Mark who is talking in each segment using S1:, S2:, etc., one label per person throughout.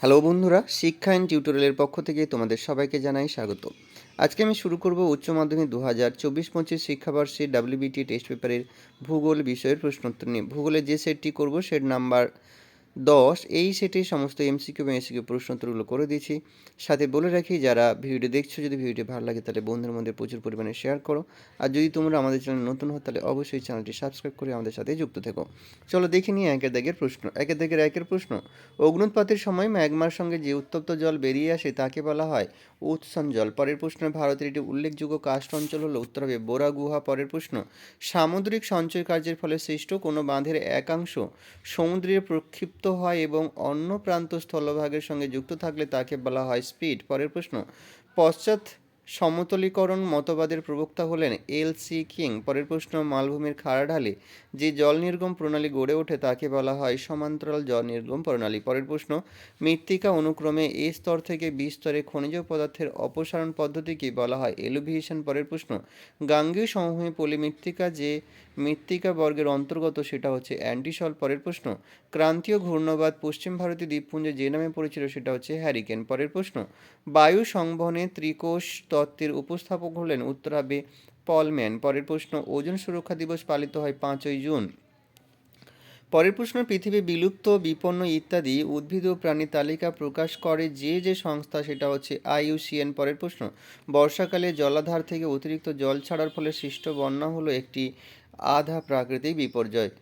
S1: Hello বন্ধুরা, শিক্ষা and টিউটোরিয়ালের পক্ষ থেকে তোমাদের সবাইকে জানাই স্বাগত। আজকে আমি শুরু করব উচ্চ মাধ্যমিক 2024-25 শিক্ষাবর্ষে ডাব্লিউবিটি টেস্ট পেপারের ভূগোল বিষয়ের প্রশ্নোত্তর নিয়ে। ভূগোলের যে সেটটি করব সেট নাম্বার 10, এই সেটে সমস্ত এমসিকিউ এবং এসিকিউ প্রশ্নোত্তরগুলো করে দিয়েছি। সাথে বলে রাখি, যারা ভিডিওটি দেখছো, যদি ভিডিওটি ভালো লাগে তাহলে বন্ধুদের মধ্যে প্রচুর পরিমাণে শেয়ার করো। আর যদি তোমরা আমাদের চ্যানেল নতুন হও তাহলে অবশ্যই চ্যানেলটি সাবস্ক্রাইব করে আমাদের সাথে যুক্ত থেকো। চলো দেখে নিই একের দাগের প্রশ্ন। একের প্রশ্ন, অগ্নুৎপাতের সময় ম্যাগমার সঙ্গে যে উত্তপ্ত জল বেরিয়ে আসে তাকে বলা হয় উৎসন জল। পরের প্রশ্ন, ভারতের একটি উল্লেখযোগ্য কাস্ট অঞ্চল হলো উত্তর হবে বোরা গুহা। পরের প্রশ্ন, সামুদ্রিক সঞ্চয় কার্যের ফলে সৃষ্ট কোনো বাঁধের একাংশ সমুদ্রে প্রক্ষিপ্ত হয় এবং অন্য প্রান্ত স্থলভাগের সঙ্গে যুক্ত থাকলে তাকে বলা হয় স্পিড। পরের প্রশ্ন, পশ্চাৎ সমতলীকরণ মতবাদের প্রবক্তা হলেন এল.সি. কিং। পরের প্রশ্ন, মালভূমির খাড়া ঢালে যে জল নির্গম প্রণালী গড়ে ওঠে তাকে বলা হয় সমান্তরাল জল নির্গম প্রণালী। পরের প্রশ্ন, মৃত্তিকা অনুক্রমে এ স্তর থেকে বি স্তরে খনিজ পদার্থের অপসারণ পদ্ধতিকে বলা হয় এলুভিয়েশন। পরের প্রশ্ন, গাঙ্গেয় সমভূমি পলি মৃত্তিকা যে মৃত্তিকা বর্গের অন্তর্গত সেটা হচ্ছে অ্যান্টিসল। পরের প্রশ্ন, ক্রান্তীয় ঘূর্ণবাদ পশ্চিম ভারতীয় দ্বীপপুঞ্জে যে নামে পরিচিত সেটা হচ্ছে হ্যারিকেন। পরের প্রশ্ন, বায়ু সংবহনে ত্রিকোষ তত্ত্বের উপস্থাপক হলেন উত্তর হবে পলম্যান। পরের প্রশ্ন, ওজোন সুরক্ষা দিবস পালিত হয় 5ই জুন। পরের প্রশ্ন, পৃথিবী বিলুপ্ত, বিপন্ন ইত্যাদি উদ্ভিদ ও প্রাণীর তালিকা প্রকাশ করে যে সংস্থা সেটা হচ্ছে IUCN। পরের প্রশ্ন, বর্ষাকালে জলাধার থেকে অতিরিক্ত জল ছাড়ার ফলে সৃষ্ট বন্যা হলো একটি আধা প্রাকৃতিক বিপর্যয়।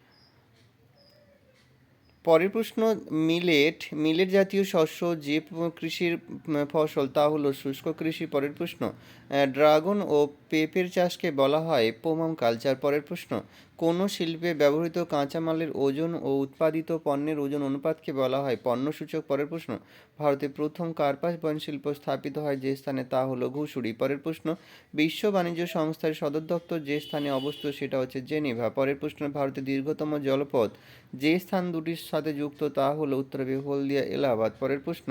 S1: পরের প্রশ্ন, মিলেট জাতীয় শস্য যে কৃষির ফসল তা হলো শুষ্ক কৃষি। পরের প্রশ্ন, ড্রাগন ও পেঁপের চাষকে বলা হয় পোমাম কালচার। পরের প্রশ্ন, কোনো শিল্পে ব্যবহৃত কাঁচামালের ওজন ও উৎপাদিত পণ্যের ওজন অনুপাতকে বলা হয় পণ্যসূচক। পরের প্রশ্ন, ভারতে প্রথম কার্পাস বয়ন শিল্প স্থাপিত হয় যে স্থানে তা হলো ঘুষুরি। পরের প্রশ্ন, বিশ্ব বাণিজ্য সংস্থার সদর দপ্তর যে স্থানে অবস্থিত সেটা হচ্ছে জেনেভা। পরের প্রশ্ন, ভারতের দীর্ঘতম জলপথ যে স্থান দুটির সাথে যুক্ত তা হলো উত্তর হবে হলদিয়া এলাহাবাদ। পরের প্রশ্ন,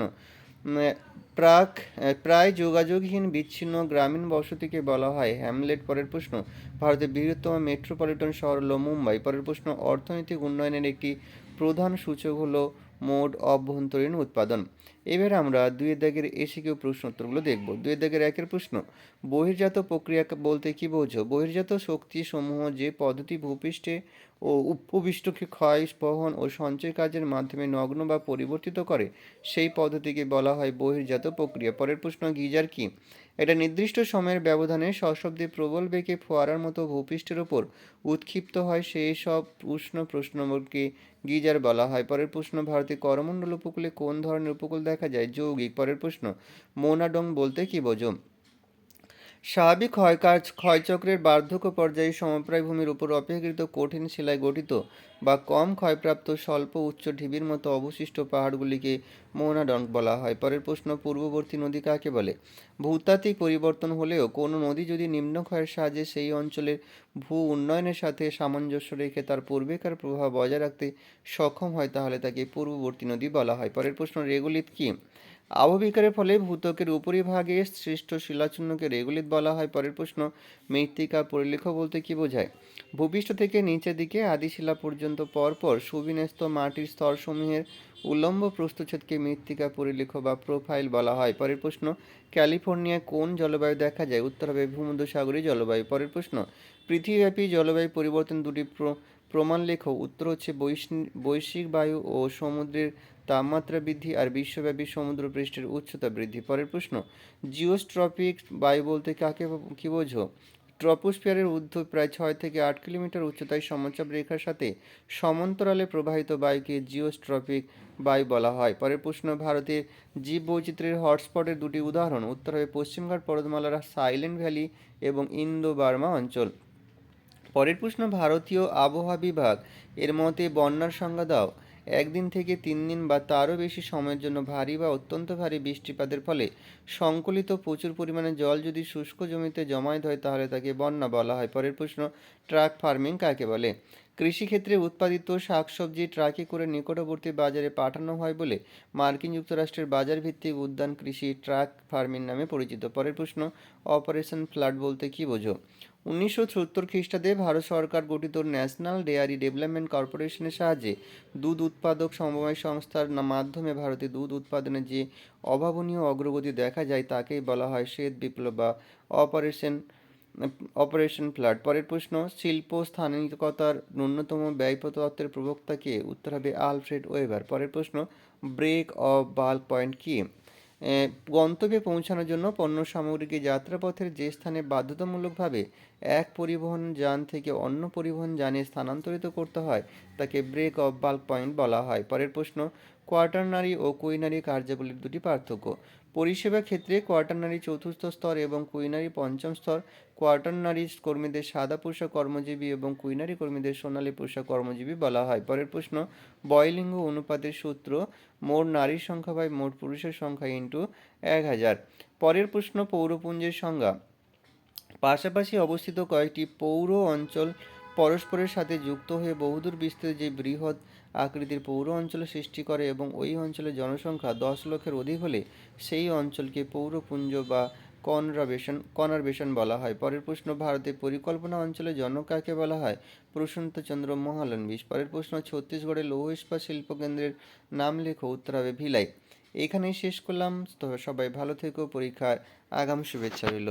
S1: প্রায় যোগাযোগহীন বিচ্ছিন্ন গ্রামীণ বসতিকে বলা হয় হ্যামলেট। পরের প্রশ্ন, ভারতের বৃহত্তম মেট্রোপলিটন শহর হলো মুম্বাই। পরের প্রশ্ন, অর্থনৈতিক উন্নয়নের একটি প্রধান সূচক হলো মোট অভ্যন্তরীণ উৎপাদন। এবারে আমরা দুই দাগের এসিকিউ প্রশ্ন উত্তরগুলো দেখব। দুই দাগের একের প্রশ্ন, বহির্জাত প্রক্রিয়া বলতে কি বোঝো? বহির্জাত শক্তি সমূহ যে পদ্ধতি ভূপৃষ্ঠে ও উপপৃষ্ঠকে ক্ষয়, বহন ও সঞ্চয় কাজের মাধ্যমে নগ্ন বা পরিবর্তিত করে সেই পদ্ধতিকে বলা হয় বহির্জাত প্রক্রিয়া। পরের প্রশ্ন, গিজার কি? এটা নির্দিষ্ট সময়ের ব্যবধানে সশব্দে প্রবল বেগে ফোয়ারার মতো ভূপৃষ্ঠের ওপর উৎক্ষিপ্ত হয় সেই সব উষ্ণ প্রশ্নকে গিজার বলা হয়। পরের প্রশ্ন, ভারতের করমণ্ডল উপকূলে কোন ধরনের উপকূল দেখা যায়? যৌগিক। পরের প্রশ্ন, মোনাডং বলতে কি বোঝো? স্বাভাবিক ক্ষয়চক্রের বার্ধক্য পর্যায়ে সমপ্রায় ভূমির উপর অপেক্ষাকৃত কঠিন শিলায় গঠিত বা কম ক্ষয়প্রাপ্ত স্বল্প উচ্চ ঢিবির মতো অবশিষ্ট পাহাড়গুলিকে মোহনাডঙ্ক বলা হয়। পরের প্রশ্ন, পূর্ববর্তী নদী কাকে বলে? ভূতাত্ত্বিক পরিবর্তন হলেও কোনো নদী যদি নিম্নক্ষয়ের সাহায্যে সেই অঞ্চলের ভূ উন্নয়নের সাথে সামঞ্জস্য রেখে তার পূর্বেকার প্রভাব বজায় রাখতে সক্ষম হয় তাহলে তাকে পূর্ববর্তী নদী বলা হয়। পরের প্রশ্ন, রেগুলিত কি? আবহবিকারের ফলে ভূত্বকের উপরিভাগে সৃষ্ট শিলাচূর্ণকে রেগুলিত বলা হয়। পরের প্রশ্ন, মৃত্তিকা পরিলেখ বলতে কি বোঝায়? ভূপৃষ্ঠ থেকে নিচের দিকে আদিশিলা পর্যন্ত পরপর সুবিন্যস্ত মাটির স্তরসমূহের উল্লম্ব প্রস্থচ্ছেদকে মৃত্তিকা পরিলেখ বা প্রোফাইল বলা হয়। পরের প্রশ্ন, ক্যালিফোর্নিয়ায় কোন জলবায়ু দেখা যায়? উত্তর হবে ভূমধ্যসাগরীয় জলবায়ু। পরের প্রশ্ন, পৃথিবীব্যাপী জলবায়ু পরিবর্তন দুটি প্রমাণ লেখো। উত্তর হচ্ছে বৈশ্বিক বায়ু ও সমুদ্রের তাপমাত্রা বৃদ্ধি আর বিশ্বব্যাপী সমুদ্রপৃষ্ঠের উচ্চতা বৃদ্ধি। পরের প্রশ্ন, জিওস্ট্রপিক বায়ু বলতে কি বোঝো? ট্রপোস্ফিয়ারের ঊর্ধ্ব প্রায় 6 থেকে 8 কিলোমিটার উচ্চতায় সমচাপ রেখার সাথে সমান্তরালে প্রবাহিত বায়ুকে জিওস্ট্রপিক বায়ু বলা হয়। পরের প্রশ্ন, ভারতের জীববৈচিত্র্যের হটস্পটের দুটি উদাহরণ। উত্তর হবে পশ্চিমঘাট পর্বতমালার সাইলেন্ট ভ্যালি এবং ইন্দো বার্মা অঞ্চল। পরের প্রশ্ন, ভারতীয় আবহাওয়া বিভাগ এর মতে বন্যার সংজ্ঞা দাও। 1 দিন থেকে 3 দিন বা তারও বেশি সময়ের জন্য ভারী বা অত্যন্ত ভারী বৃষ্টিপাতের ফলে সংকলিত প্রচুর পরিমাণে জল যদি শুষ্ক জমিতে জমায়েত হয় তাহলে তাকে বন্যা বলা হয়। পরের প্রশ্ন, ট্রাক ফার্মিং কাকে বলে? কৃষিক্ষেত্রে উৎপাদিত শাকসবজি ট্রাকে করে নিকটবর্তী বাজারে পাঠানো হয় বলে মার্কিন যুক্তরাষ্ট্রের বাজারভিত্তিক উদ্যান কৃষি ট্রাক ফার্মিং নামে পরিচিত। পরের প্রশ্ন, অপারেশন ফ্লাড বলতে কি বোঝো? 1974 খ্রিস্টাব্দে ভারত সরকার গঠিত ন্যাশনাল ডেয়ারি ডেভেলপমেন্ট কর্পোরেশনের সাহায্যে দুধ উৎপাদক সমবায় সংস্থার মাধ্যমে ভারতে দুধ উৎপাদনে যে অভাবনীয় অগ্রগতি দেখা যায় তাকেই বলা হয় শ্বেত বিপ্লব বা অপারেশন অপারেশন ফ্লাড। পরের প্রশ্ন, শিল্প স্থানিকতার ন্যূনতম ব্যয় তত্ত্বের প্রবক্তা কে? উত্তর হবে আলফ্রেড ওয়েবার। পরের প্রশ্ন, ব্রেক অফ বাল্ক পয়েন্ট কি? গন্তব্যে পৌঁছানোর জন্য পণ্য সামগ্রীকে যাত্রাপথের যে স্থানে বাধ্যতামূলকভাবে এক পরিবহন যান থেকে অন্য পরিবহন যানে স্থানান্তরিত করতে হয় তাকে ব্রেক অফ বাল্ক পয়েন্ট বলা হয়। পরের প্রশ্ন, কোয়াটারনারি ও কুইনারি কার্যাবলীর দুটি পার্থক্য। পরিষেবা ক্ষেত্রে কোয়াটারনারি চতুর্থ স্তর এবং কুইনারি পঞ্চম স্তর। কোয়াটারনারি কর্মীদের সাদা পোশাক কর্মজীবী এবং কুইনারি কর্মীদের সোনালী পোশাক কর্মজীবী বলা হয়। পরের প্রশ্ন, বয়লিঙ্গ অনুপাতের সূত্র মোট নারীর সংখ্যা বাই মোট পুরুষের সংখ্যা ইন্টু 1000। পরের প্রশ্ন, পৌরপুঞ্জের সংজ্ঞা। পাশাপাশি অবস্থিত কয়েকটি পৌর অঞ্চল পরস্পরের সাথে যুক্ত হয়ে বহুদূর বিস্তৃত যে বৃহৎ আকৃতির পৌর অঞ্চল সৃষ্টি করে এবং ওই অঞ্চলের জনসংখ্যা 10 লক্ষের অধিক হলে সেই অঞ্চলকে পৌরপুঞ্জ বা কনারবেশন বলা হয়। পরের প্রশ্ন, ভারতের পরিকল্পনা অঞ্চলের জনক কাকে বলা হয়? প্রশান্তচন্দ্র মহালনবিশ। পরের প্রশ্ন, ছত্তিশগড়ের লৌহ ইস্পাত শিল্পকেন্দ্রের নাম লেখো। উত্তর হবে ভিলাই। এখানেই শেষ করলাম। তো সবাই ভালো থেকো, পরীক্ষার আগাম শুভেচ্ছা রইল।